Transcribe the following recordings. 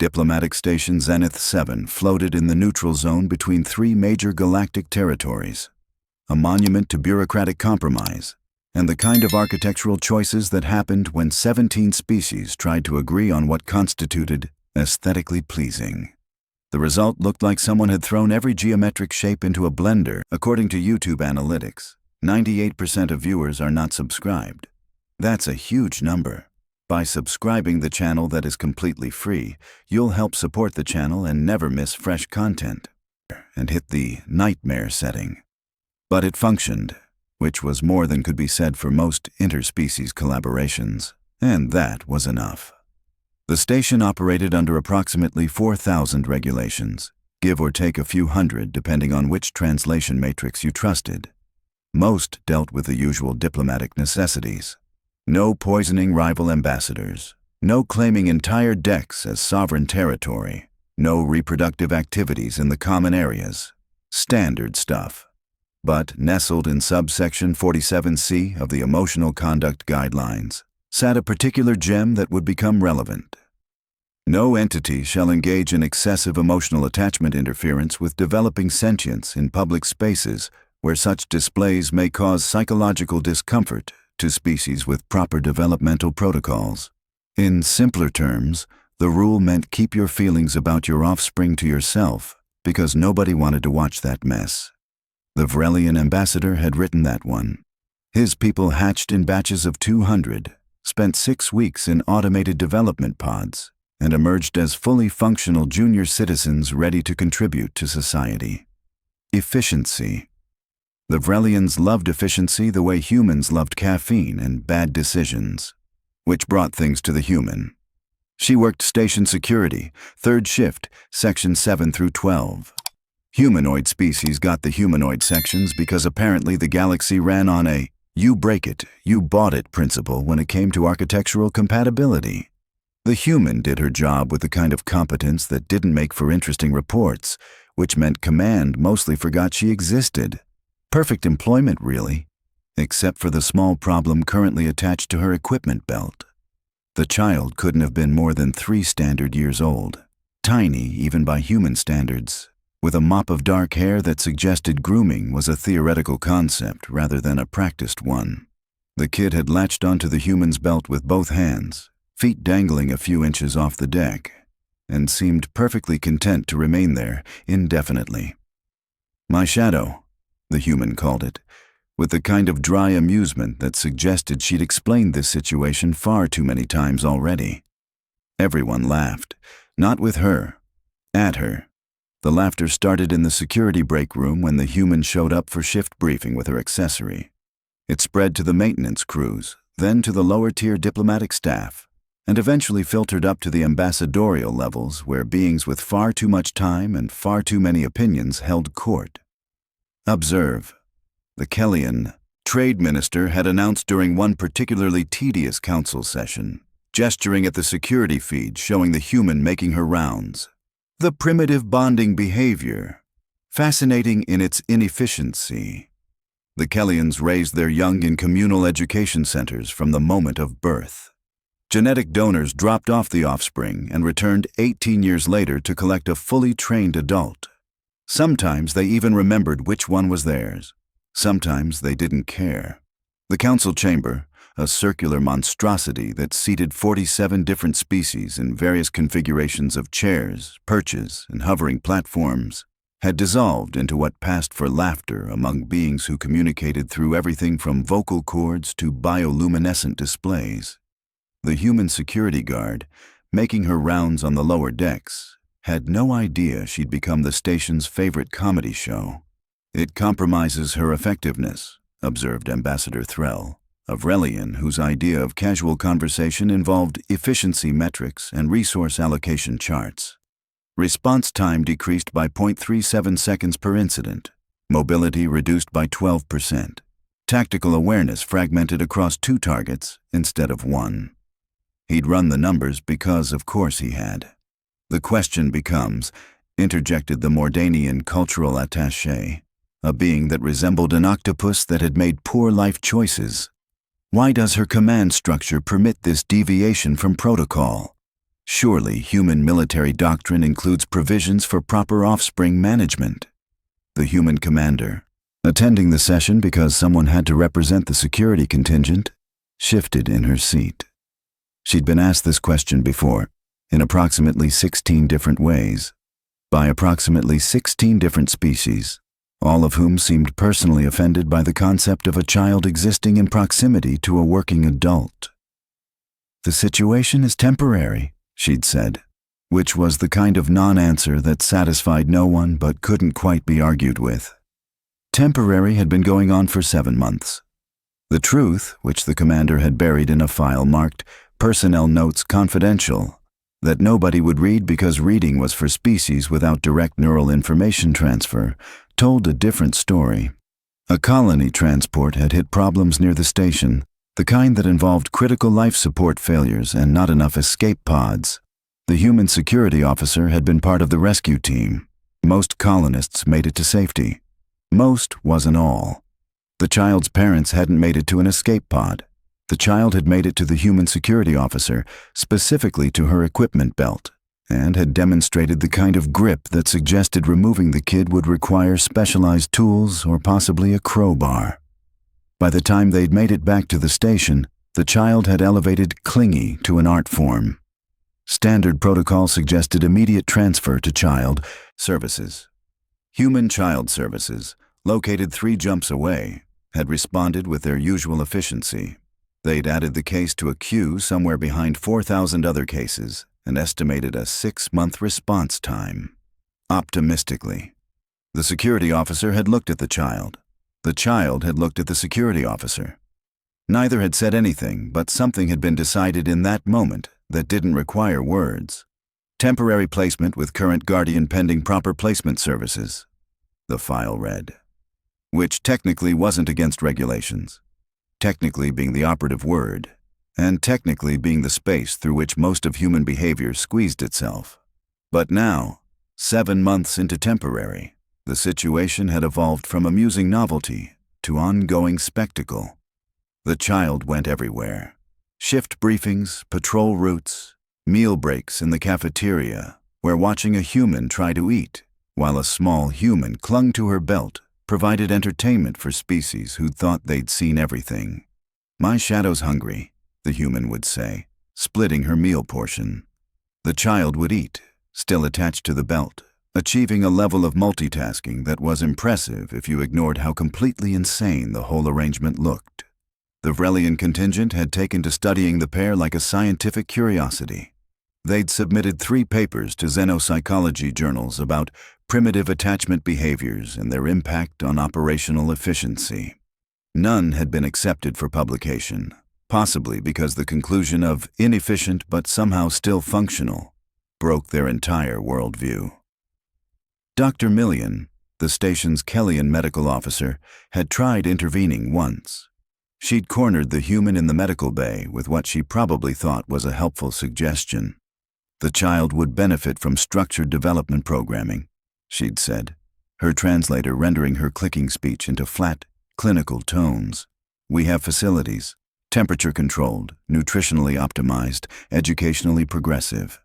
Diplomatic Station Zenith 7 floated in the neutral zone between three major galactic territories, a monument to bureaucratic compromise, and the kind of architectural choices that happened when 17 species tried to agree on what constituted aesthetically pleasing. The result looked like someone had thrown every geometric shape into a blender. According to YouTube analytics, 98% of viewers are not subscribed. That's a huge number. By subscribing the channel that is completely free, you'll help support the channel and never miss fresh content. And hit the nightmare setting. But it functioned, which was more than could be said for most interspecies collaborations, and that was enough. The station operated under approximately 4,000 regulations, give or take a few hundred depending on which translation matrix you trusted. Most dealt with the usual diplomatic necessities. No poisoning rival ambassadors, no claiming entire decks as sovereign territory, no reproductive activities in the common areas. Standard stuff. But nestled in subsection 47C of the Emotional Conduct Guidelines sat a particular gem that would become relevant. No entity shall engage in excessive emotional attachment interference with developing sentience in public spaces where such displays may cause psychological discomfort to species with proper developmental protocols. In simpler terms, the rule meant keep your feelings about your offspring to yourself because nobody wanted to watch that mess. The Vrelian ambassador had written that one. His people hatched in batches of 200, spent 6 weeks in automated development pods, and emerged as fully functional junior citizens ready to contribute to society. Efficiency. The Vrelians loved efficiency the way humans loved caffeine and bad decisions, which brought things to the human. She worked station security, third shift, section 7 through 12. Humanoid species got the humanoid sections because apparently the galaxy ran on a you break it, you bought it principle when it came to architectural compatibility. The human did her job with the kind of competence that didn't make for interesting reports, which meant command mostly forgot she existed. Perfect employment, really, except for the small problem currently attached to her equipment belt. The child couldn't have been more than 3 standard years old, tiny even by human standards, with a mop of dark hair that suggested grooming was a theoretical concept rather than a practiced one. The kid had latched onto the human's belt with both hands, feet dangling a few inches off the deck, and seemed perfectly content to remain there indefinitely. My shadow, the human called it, with the kind of dry amusement that suggested she'd explained this situation far too many times already. Everyone laughed, not with her, at her. The laughter started in the security break room when the human showed up for shift briefing with her accessory. It spread to the maintenance crews, then to the lower-tier diplomatic staff, and eventually filtered up to the ambassadorial levels where beings with far too much time and far too many opinions held court. Observe. The Kellian trade minister had announced during one particularly tedious council session, gesturing at the security feed showing the human making her rounds. The primitive bonding behavior, fascinating in its inefficiency. The Kellians raised their young in communal education centers from the moment of birth. Genetic donors dropped off the offspring and returned 18 years later to collect a fully trained adult. Sometimes they even remembered which one was theirs. Sometimes they didn't care. The council chamber, a circular monstrosity that seated 47 different species in various configurations of chairs, perches, and hovering platforms, had dissolved into what passed for laughter among beings who communicated through everything from vocal cords to bioluminescent displays. The human security guard, making her rounds on the lower decks, had no idea she'd become the station's favorite comedy show. It compromises her effectiveness, observed Ambassador Threll, a Vrelian whose idea of casual conversation involved efficiency metrics and resource allocation charts. Response time decreased by 0.37 seconds per incident, mobility reduced by 12%, tactical awareness fragmented across 2 targets instead of 1. He'd run the numbers because, of course, he had. The question becomes, interjected the Mordanian cultural attaché, a being that resembled an octopus that had made poor life choices. Why does her command structure permit this deviation from protocol? Surely human military doctrine includes provisions for proper offspring management. The human commander, attending the session because someone had to represent the security contingent, shifted in her seat. She'd been asked this question before, in approximately 16 different ways, by approximately 16 different species, all of whom seemed personally offended by the concept of a child existing in proximity to a working adult. "The situation is temporary," she'd said, which was the kind of non-answer that satisfied no one but couldn't quite be argued with. Temporary had been going on for 7 months. The truth, which the commander had buried in a file marked Personnel Notes Confidential, that nobody would read because reading was for species without direct neural information transfer, told a different story. A colony transport had hit problems near the station, the kind that involved critical life support failures and not enough escape pods. The human security officer had been part of the rescue team. Most colonists made it to safety. Most wasn't all. The child's parents hadn't made it to an escape pod. The child had made it to the human security officer, specifically to her equipment belt, and had demonstrated the kind of grip that suggested removing the kid would require specialized tools or possibly a crowbar. By the time they'd made it back to the station, the child had elevated clingy to an art form. Standard protocol suggested immediate transfer to child services. Human Child Services, located 3 jumps away, had responded with their usual efficiency. They'd added the case to a queue somewhere behind 4,000 other cases and estimated a 6-month response time. Optimistically, the security officer had looked at the child. The child had looked at the security officer. Neither had said anything, but something had been decided in that moment that didn't require words. Temporary placement with current guardian pending proper placement services, the file read. Which technically wasn't against regulations. Technically being the operative word, and technically being the space through which most of human behavior squeezed itself. But now, 7 months into temporary, the situation had evolved from amusing novelty to ongoing spectacle. The child went everywhere. Shift briefings, patrol routes, meal breaks in the cafeteria, where watching a human try to eat, while a small human clung to her belt, provided entertainment for species who'd thought they'd seen everything. "My shadow's hungry," the human would say, splitting her meal portion. The child would eat, still attached to the belt, achieving a level of multitasking that was impressive if you ignored how completely insane the whole arrangement looked. The Vrelian contingent had taken to studying the pair like a scientific curiosity. They'd submitted 3 papers to xenopsychology journals about primitive attachment behaviors and their impact on operational efficiency. None had been accepted for publication, possibly because the conclusion of inefficient but somehow still functional broke their entire worldview. Dr. Millian, the station's Kellyan medical officer, had tried intervening once. She'd cornered the human in the medical bay with what she probably thought was a helpful suggestion. The child would benefit from structured development programming, she'd said, her translator rendering her clicking speech into flat, clinical tones. "We have facilities, temperature-controlled, nutritionally optimized, educationally progressive.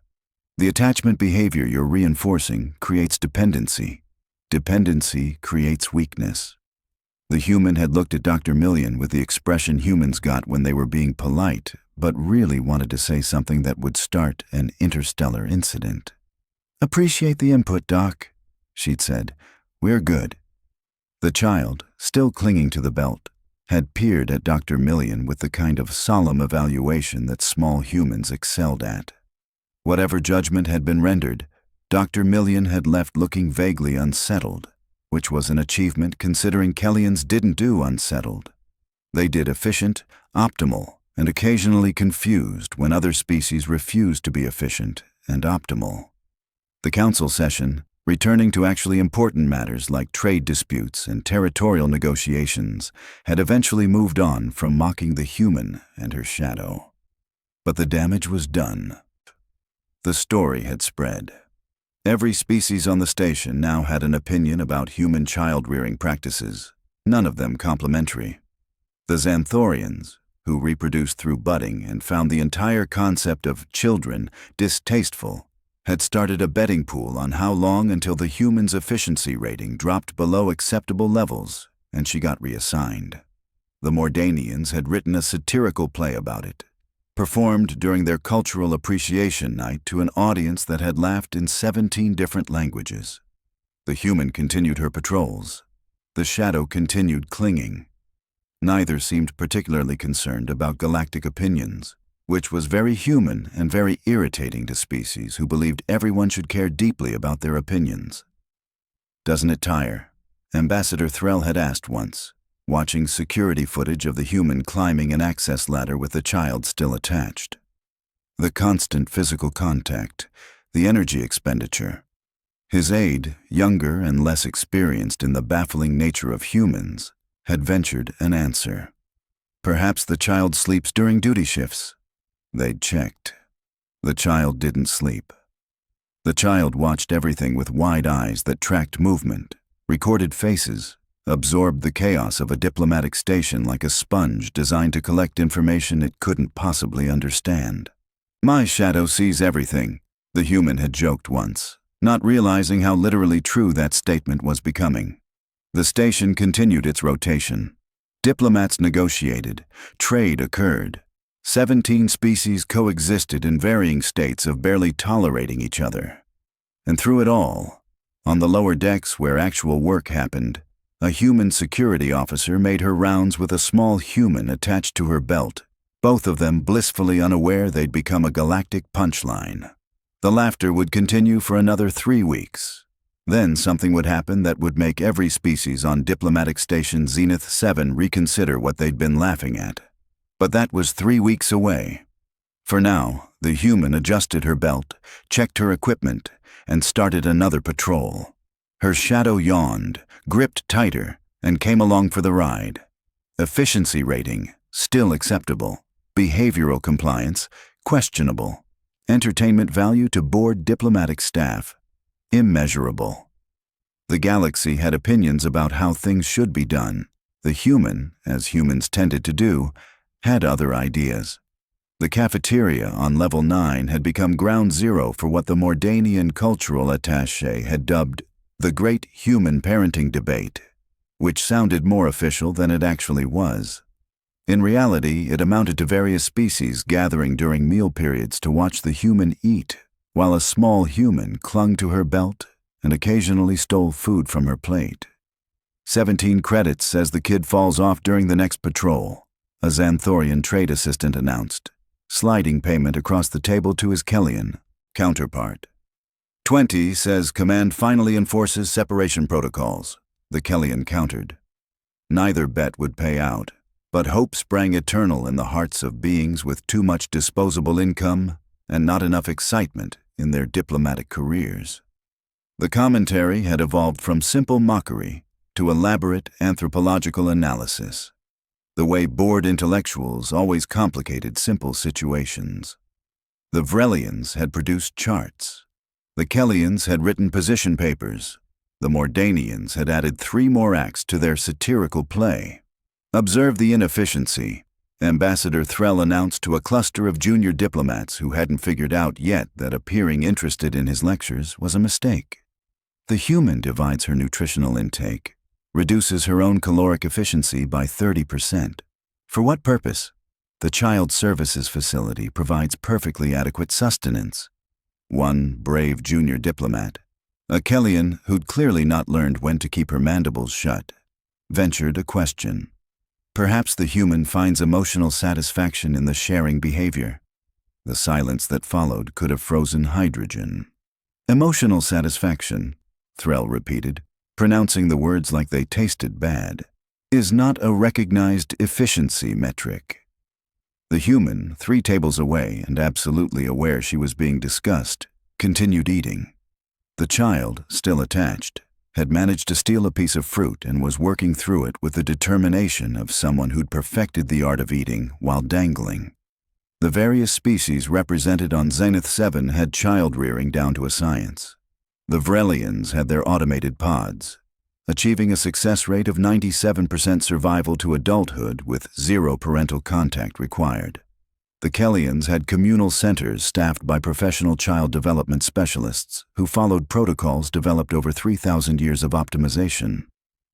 The attachment behavior you're reinforcing creates dependency. Dependency creates weakness." The human had looked at Dr. Millian with the expression humans got when they were being polite, but really wanted to say something that would start an interstellar incident. "Appreciate the input, Doc," she'd said. "We're good." The child, still clinging to the belt, had peered at Dr. Millian with the kind of solemn evaluation that small humans excelled at. Whatever judgment had been rendered, Dr. Millian had left looking vaguely unsettled, which was an achievement considering Kellyans didn't do unsettled. They did efficient, optimal, and occasionally confused when other species refused to be efficient and optimal. The council session, returning to actually important matters like trade disputes and territorial negotiations, had eventually moved on from mocking the human and her shadow. But the damage was done. The story had spread. Every species on the station now had an opinion about human child-rearing practices, none of them complimentary. The Xanthorians, who reproduced through budding and found the entire concept of children distasteful, had started a betting pool on how long until the human's efficiency rating dropped below acceptable levels and she got reassigned. The Mordanians had written a satirical play about it, performed during their cultural appreciation night to an audience that had laughed in 17 different languages. The human continued her patrols. The shadow continued clinging. Neither seemed particularly concerned about galactic opinions, which was very human and very irritating to species who believed everyone should care deeply about their opinions. "Doesn't it tire?" Ambassador Threll had asked once, watching security footage of the human climbing an access ladder with the child still attached. The constant physical contact, the energy expenditure. His aide, younger and less experienced in the baffling nature of humans, had ventured an answer. "Perhaps the child sleeps during duty shifts." They'd checked. The child didn't sleep. The child watched everything with wide eyes that tracked movement, recorded faces, absorbed the chaos of a diplomatic station like a sponge designed to collect information it couldn't possibly understand. "My shadow sees everything," the human had joked once, not realizing how literally true that statement was becoming. The station continued its rotation. Diplomats negotiated. Trade occurred. 17 species coexisted in varying states of barely tolerating each other. And through it all, on the lower decks where actual work happened, a human security officer made her rounds with a small human attached to her belt, both of them blissfully unaware they'd become a galactic punchline. The laughter would continue for another 3 weeks. Then something would happen that would make every species on diplomatic station Zenith 7 reconsider what they'd been laughing at. But that was 3 weeks away. For now, the human adjusted her belt, checked her equipment, and started another patrol. Her shadow yawned, gripped tighter, and came along for the ride. Efficiency rating, still acceptable. Behavioral compliance, questionable. Entertainment value to board diplomatic staff, immeasurable. The galaxy had opinions about how things should be done. The human, as humans tended to do, had other ideas. The cafeteria on level 9 had become ground zero for what the Mordanian cultural attaché had dubbed the Great Human Parenting Debate, which sounded more official than it actually was. In reality, it amounted to various species gathering during meal periods to watch the human eat, while a small human clung to her belt and occasionally stole food from her plate. 17 credits as the kid falls off during the next patrol, a Xanthorian trade assistant announced, sliding payment across the table to his Kellian counterpart. 20 says Command finally enforces separation protocols, the Kellian countered. Neither bet would pay out, but hope sprang eternal in the hearts of beings with too much disposable income and not enough excitement in their diplomatic careers. The commentary had evolved from simple mockery to elaborate anthropological analysis, the way bored intellectuals always complicated simple situations. The Vrelians had produced charts. The Kellians had written position papers. The Mordanians had added 3 more acts to their satirical play. "Observe the inefficiency," Ambassador Threll announced to a cluster of junior diplomats who hadn't figured out yet that appearing interested in his lectures was a mistake. The human divides her nutritional intake, reduces her own caloric efficiency by 30%. For what purpose? The child services facility provides perfectly adequate sustenance. One brave junior diplomat, a Kellian who'd clearly not learned when to keep her mandibles shut, ventured a question. Perhaps the human finds emotional satisfaction in the sharing behavior. The silence that followed could have frozen hydrogen. "Emotional satisfaction," Threll repeated, pronouncing the words like they tasted bad, "is not a recognized efficiency metric." The human, 3 tables away and absolutely aware she was being discussed, continued eating. The child, still attached, had managed to steal a piece of fruit and was working through it with the determination of someone who'd perfected the art of eating while dangling. The various species represented on Zenith 7 had child-rearing down to a science. The Vrelians had their automated pods. achieving a success rate of 97% survival to adulthood with 0 parental contact required. The Kellians had communal centers staffed by professional child development specialists who followed protocols developed over 3,000 years of optimization.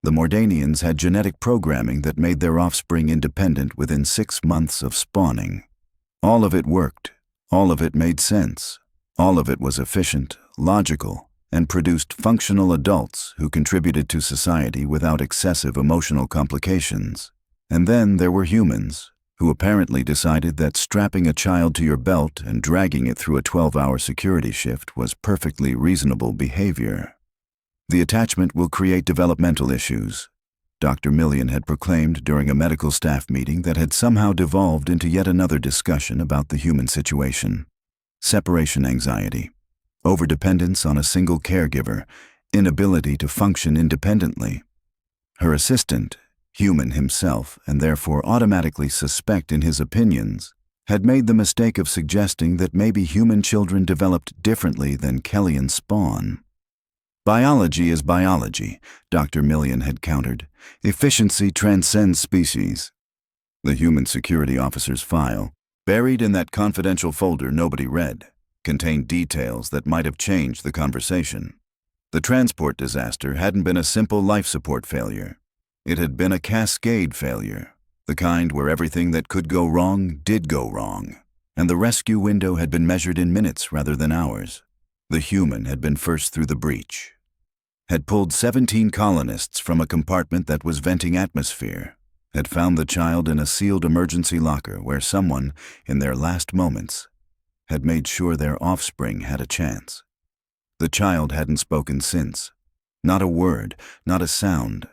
The Mordanians had genetic programming that made their offspring independent within 6 months of spawning. All of it worked. All of it made sense. All of it was efficient, logical, and produced functional adults who contributed to society without excessive emotional complications. And then there were humans, who apparently decided that strapping a child to your belt and dragging it through a 12-hour security shift was perfectly reasonable behavior. The attachment will create developmental issues, Dr. Millian had proclaimed during a medical staff meeting that had somehow devolved into yet another discussion about the human situation. Separation anxiety, overdependence on a single caregiver, inability to function independently. Her assistant, human himself and therefore automatically suspect in his opinions, had made the mistake of suggesting that maybe human children developed differently than Kellian spawn. Biology is biology, Dr. Millian had countered. Efficiency transcends species. The human security officer's file, buried in that confidential folder nobody read, contained details that might have changed the conversation. The transport disaster hadn't been a simple life support failure. It had been a cascade failure, the kind where everything that could go wrong did go wrong, and the rescue window had been measured in minutes rather than hours. The human had been first through the breach, had pulled 17 colonists from a compartment that was venting atmosphere, had found the child in a sealed emergency locker where someone, in their last moments, had made sure their offspring had a chance. The child hadn't spoken since. Not a word, not a sound.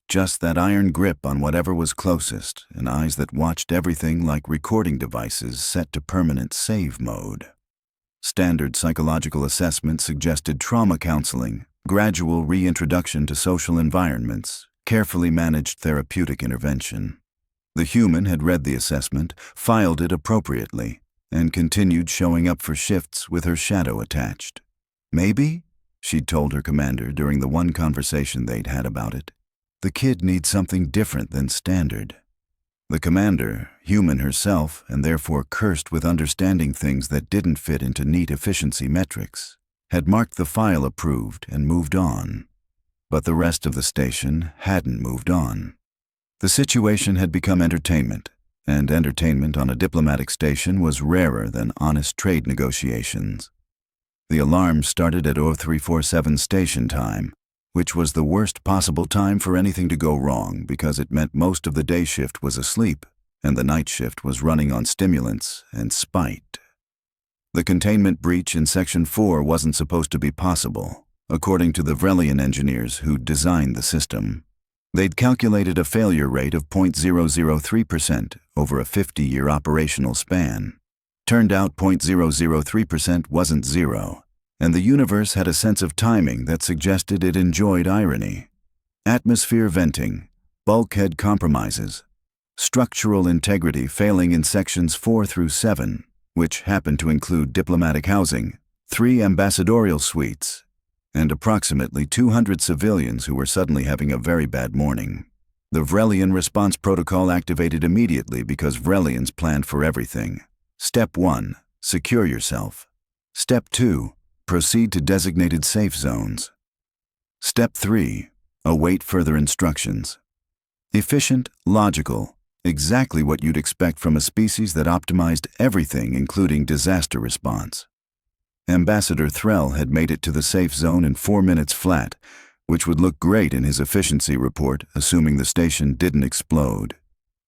Just that iron grip on whatever was closest, and eyes that watched everything like recording devices set to permanent save mode. Standard psychological assessment suggested trauma counseling, gradual reintroduction to social environments, carefully managed therapeutic intervention. The human had read the assessment, filed it appropriately, and continued showing up for shifts with her shadow attached. Maybe, she'd told her commander during the one conversation they'd had about it, the kid needs something different than standard. The commander, human herself and therefore cursed with understanding things that didn't fit into neat efficiency metrics, had marked the file approved and moved on. But the rest of the station hadn't moved on. The situation had become entertainment, and entertainment on a diplomatic station was rarer than honest trade negotiations. The alarm started at 0347 station time, which was the worst possible time for anything to go wrong because it meant most of the day shift was asleep and the night shift was running on stimulants and spite. The containment breach in Section 4 wasn't supposed to be possible, according to the Vrelian engineers who designed the system. They'd calculated a failure rate of 0.003% over a 50-year operational span. Turned out 0.003% wasn't zero, and the universe had a sense of timing that suggested it enjoyed irony. Atmosphere venting, bulkhead compromises, structural integrity failing in sections 4 through 7, which happened to include diplomatic housing, 3 ambassadorial suites, and approximately 200 civilians who were suddenly having a very bad morning. The Vrelian response protocol activated immediately because Vrelians planned for everything. Step 1, secure yourself. Step 2, proceed to designated safe zones. Step 3, await further instructions. Efficient, logical, exactly what you'd expect from a species that optimized everything including disaster response. Ambassador Threll had made it to the safe zone in 4 minutes flat, which would look great in his efficiency report, assuming the station didn't explode.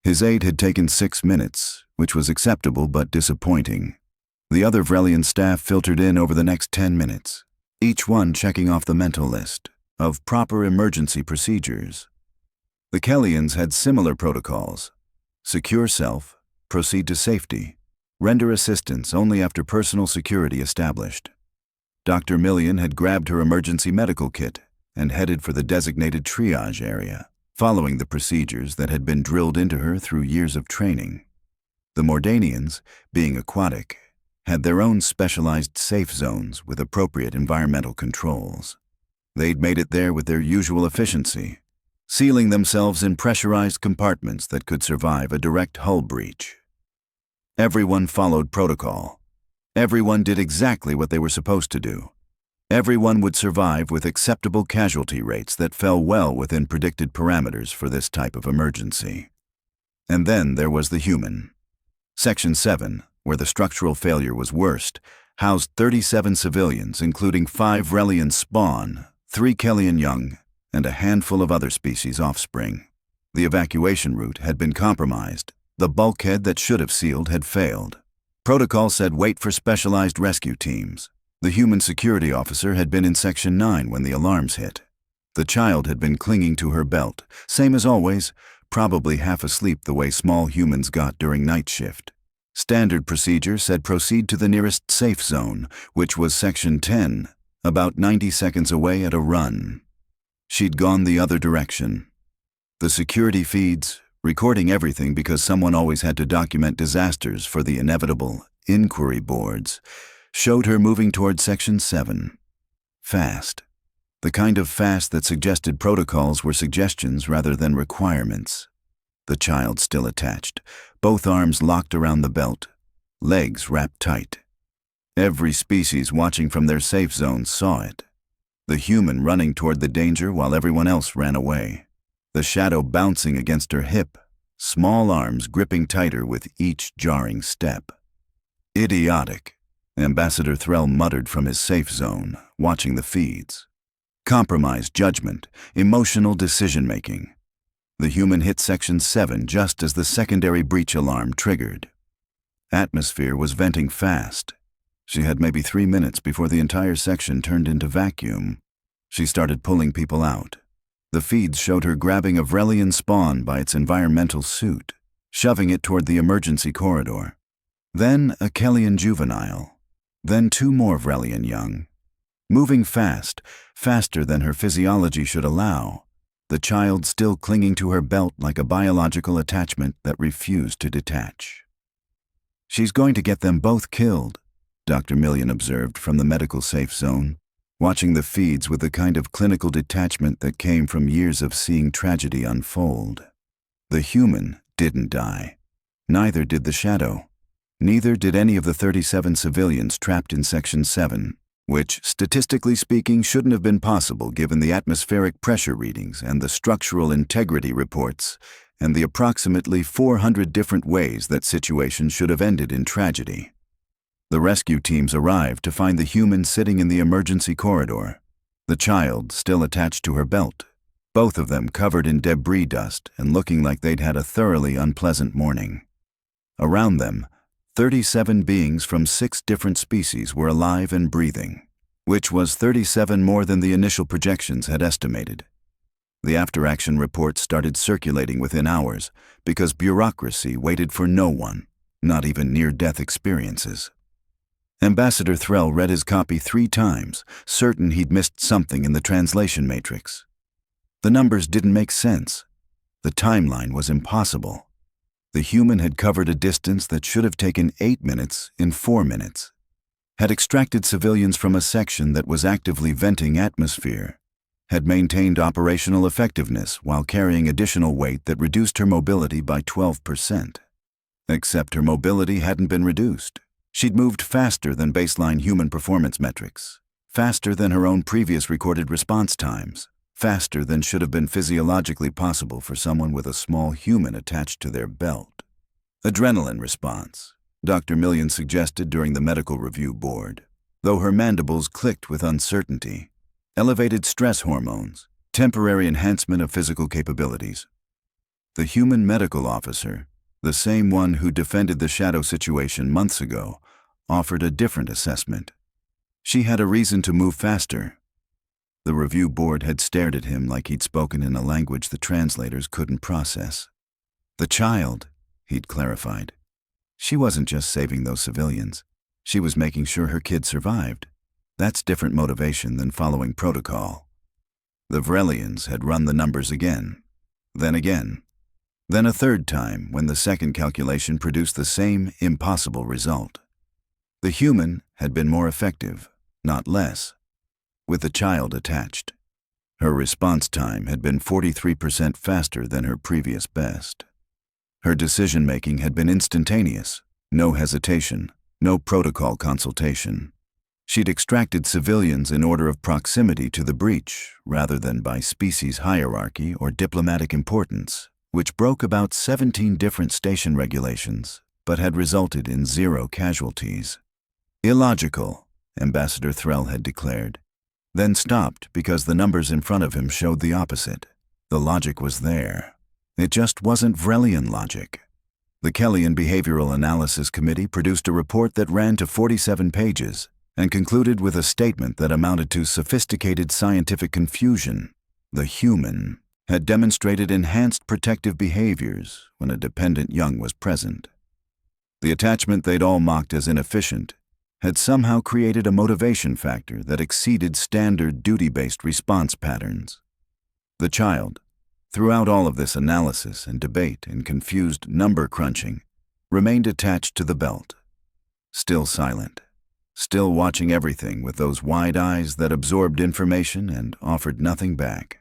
His aide had taken 6 minutes, which was acceptable but disappointing. The other Vrelian staff filtered in over the next 10 minutes, each one checking off the mental list of proper emergency procedures. The Kellians had similar protocols. Secure self, proceed to safety, render assistance only after personal security established. Dr. Millian had grabbed her emergency medical kit and headed for the designated triage area, following the procedures that had been drilled into her through years of training. The Mordanians, being aquatic, had their own specialized safe zones with appropriate environmental controls. They'd made it there with their usual efficiency, sealing themselves in pressurized compartments that could survive a direct hull breach. Everyone followed protocol. Everyone did exactly what they were supposed to do. Everyone would survive with acceptable casualty rates that fell well within predicted parameters for this type of emergency. And then there was the human. Section 7, where the structural failure was worst, housed 37 civilians, including 5 Relian spawn, 3 Kellian young, and a handful of other species offspring. The evacuation route had been compromised. The bulkhead that should have sealed had failed. Protocol said wait for specialized rescue teams. The human security officer had been in Section 9 when the alarms hit. The child had been clinging to her belt, same as always, probably half asleep the way small humans got during night shift. Standard procedure said proceed to the nearest safe zone, which was Section 10, about 90 seconds away at a run. She'd gone the other direction. The security feeds, recording everything because someone always had to document disasters for the inevitable inquiry boards, showed her moving toward Section 7. Fast. The kind of fast that suggested protocols were suggestions rather than requirements. The child still attached, both arms locked around the belt, legs wrapped tight. Every species watching from their safe zone saw it. The human running toward the danger while everyone else ran away. The shadow bouncing against her hip, small arms gripping tighter with each jarring step. Idiotic, Ambassador Threll muttered from his safe zone, watching the feeds. Compromised judgment, emotional decision-making. The human hit Section 7 just as the secondary breach alarm triggered. Atmosphere was venting fast. She had maybe 3 minutes before the entire section turned into vacuum. She started pulling people out. The feeds showed her grabbing a Vrelian spawn by its environmental suit, shoving it toward the emergency corridor. Then a Kellian juvenile. Then 2 more Vrelian young. Moving fast, faster than her physiology should allow, the child still clinging to her belt like a biological attachment that refused to detach. She's going to get them both killed, Dr. Millian observed from the medical safe zone, watching the feeds with the kind of clinical detachment that came from years of seeing tragedy unfold. The human didn't die. Neither did the shadow. Neither did any of the 37 civilians trapped in Section 7, which, statistically speaking, shouldn't have been possible given the atmospheric pressure readings and the structural integrity reports and the approximately 400 different ways that situation should have ended in tragedy. The rescue teams arrived to find the human sitting in the emergency corridor, the child still attached to her belt, both of them covered in debris dust and looking like they'd had a thoroughly unpleasant morning. Around them, 37 beings from 6 different species were alive and breathing, which was 37 more than the initial projections had estimated. The after-action reports started circulating within hours because bureaucracy waited for no one, not even near-death experiences. Ambassador Threll read his copy 3 times, certain he'd missed something in the translation matrix. The numbers didn't make sense. The timeline was impossible. The human had covered a distance that should have taken 8 minutes in 4 minutes, had extracted civilians from a section that was actively venting atmosphere, had maintained operational effectiveness while carrying additional weight that reduced her mobility by 12%. Except her mobility hadn't been reduced. She'd moved faster than baseline human performance metrics, faster than her own previous recorded response times, faster than should have been physiologically possible for someone with a small human attached to their belt. Adrenaline response, Dr. Millian suggested during the medical review board, though her mandibles clicked with uncertainty. Elevated stress hormones, temporary enhancement of physical capabilities. The human medical officer, the same one who defended the shadow situation months ago, offered a different assessment. She had a reason to move faster. The review board had stared at him like he'd spoken in a language the translators couldn't process. The child, he'd clarified. She wasn't just saving those civilians. She was making sure her kid survived. That's different motivation than following protocol. The Vrelians had run the numbers again, then a third time when the second calculation produced the same impossible result. The human had been more effective, not less, with the child attached. Her response time had been 43% faster than her previous best. Her decision-making had been instantaneous, no hesitation, no protocol consultation. She'd extracted civilians in order of proximity to the breach, rather than by species hierarchy or diplomatic importance, which broke about 17 different station regulations, but had resulted in 0 casualties. Illogical, Ambassador Threll had declared, then stopped because the numbers in front of him showed the opposite. The logic was there. It just wasn't Vrelian logic. The Kellyan Behavioral Analysis Committee produced a report that ran to 47 pages and concluded with a statement that amounted to sophisticated scientific confusion. The human had demonstrated enhanced protective behaviors when a dependent young was present. The attachment they'd all mocked as inefficient had somehow created a motivation factor that exceeded standard duty-based response patterns. The child, throughout all of this analysis and debate and confused number crunching, remained attached to the belt, still silent, still watching everything with those wide eyes that absorbed information and offered nothing back.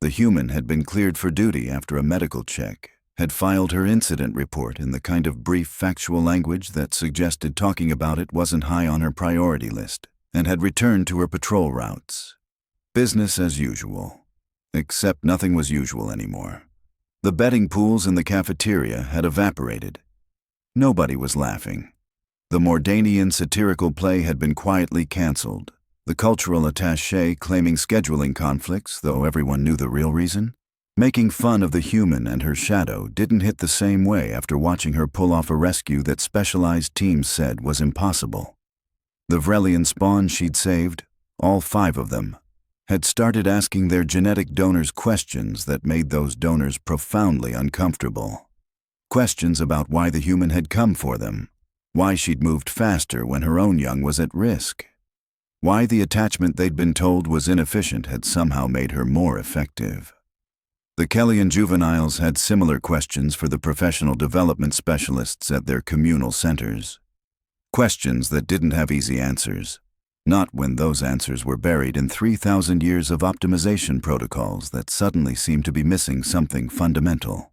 The human had been cleared for duty after a medical check, had filed her incident report in the kind of brief factual language that suggested talking about it wasn't high on her priority list, and had returned to her patrol routes. Business as usual. Except nothing was usual anymore. The betting pools in the cafeteria had evaporated. Nobody was laughing. The Mordanian satirical play had been quietly cancelled, the cultural attaché claiming scheduling conflicts, though everyone knew the real reason. Making fun of the human and her shadow didn't hit the same way after watching her pull off a rescue that specialized teams said was impossible. The Vrelian spawn she'd saved, all 5 of them, had started asking their genetic donors questions that made those donors profoundly uncomfortable. Questions about why the human had come for them, why she'd moved faster when her own young was at risk, why the attachment they'd been told was inefficient had somehow made her more effective. The Kellyan juveniles had similar questions for the professional development specialists at their communal centers. Questions that didn't have easy answers, not when those answers were buried in 3,000 years of optimization protocols that suddenly seemed to be missing something fundamental.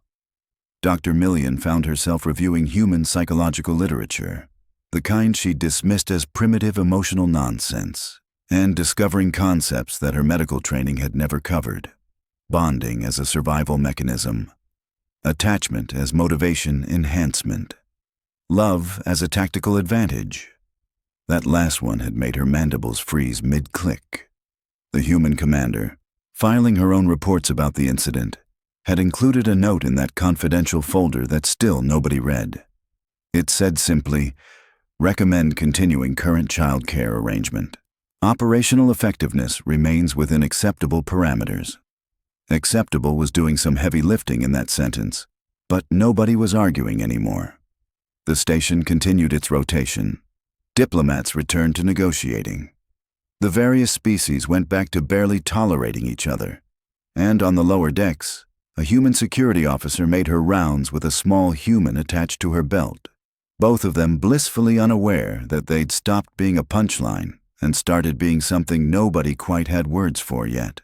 Dr. Millian found herself reviewing human psychological literature, the kind she dismissed as primitive emotional nonsense, and discovering concepts that her medical training had never covered. Bonding as a survival mechanism, attachment as motivation enhancement, love as a tactical advantage. That last one had made her mandibles freeze mid-click. The human commander, filing her own reports about the incident, had included a note in that confidential folder that still nobody read. It said simply, "Recommend continuing current child care arrangement. Operational effectiveness remains within acceptable parameters." Acceptable was doing some heavy lifting in that sentence, but nobody was arguing anymore. The station continued its rotation. Diplomats returned to negotiating. The various species went back to barely tolerating each other, and on the lower decks, a human security officer made her rounds with a small human attached to her belt, both of them blissfully unaware that they'd stopped being a punchline and started being something nobody quite had words for yet.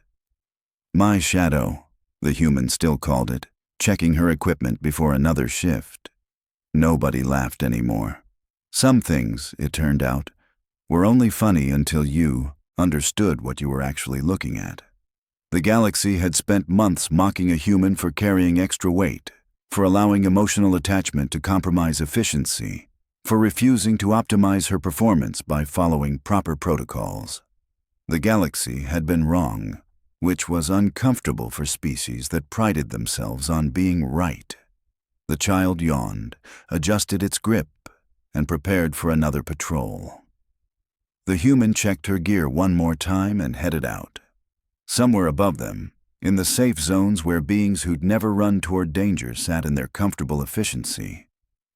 My shadow, the human still called it, checking her equipment before another shift. Nobody laughed anymore. Some things, it turned out, were only funny until you understood what you were actually looking at. The galaxy had spent months mocking a human for carrying extra weight, for allowing emotional attachment to compromise efficiency, for refusing to optimize her performance by following proper protocols. The galaxy had been wrong, which was uncomfortable for species that prided themselves on being right. The child yawned, adjusted its grip, and prepared for another patrol. The human checked her gear one more time and headed out. Somewhere above them, in the safe zones where beings who'd never run toward danger sat in their comfortable efficiency,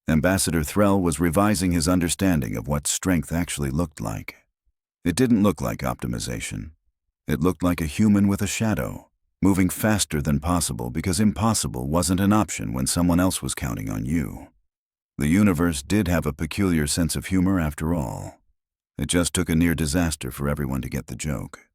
Ambassador Threll was revising his understanding of what strength actually looked like. It didn't look like optimization. It looked like a human with a shadow, moving faster than possible because impossible wasn't an option when someone else was counting on you. The universe did have a peculiar sense of humor after all. It just took a near disaster for everyone to get the joke.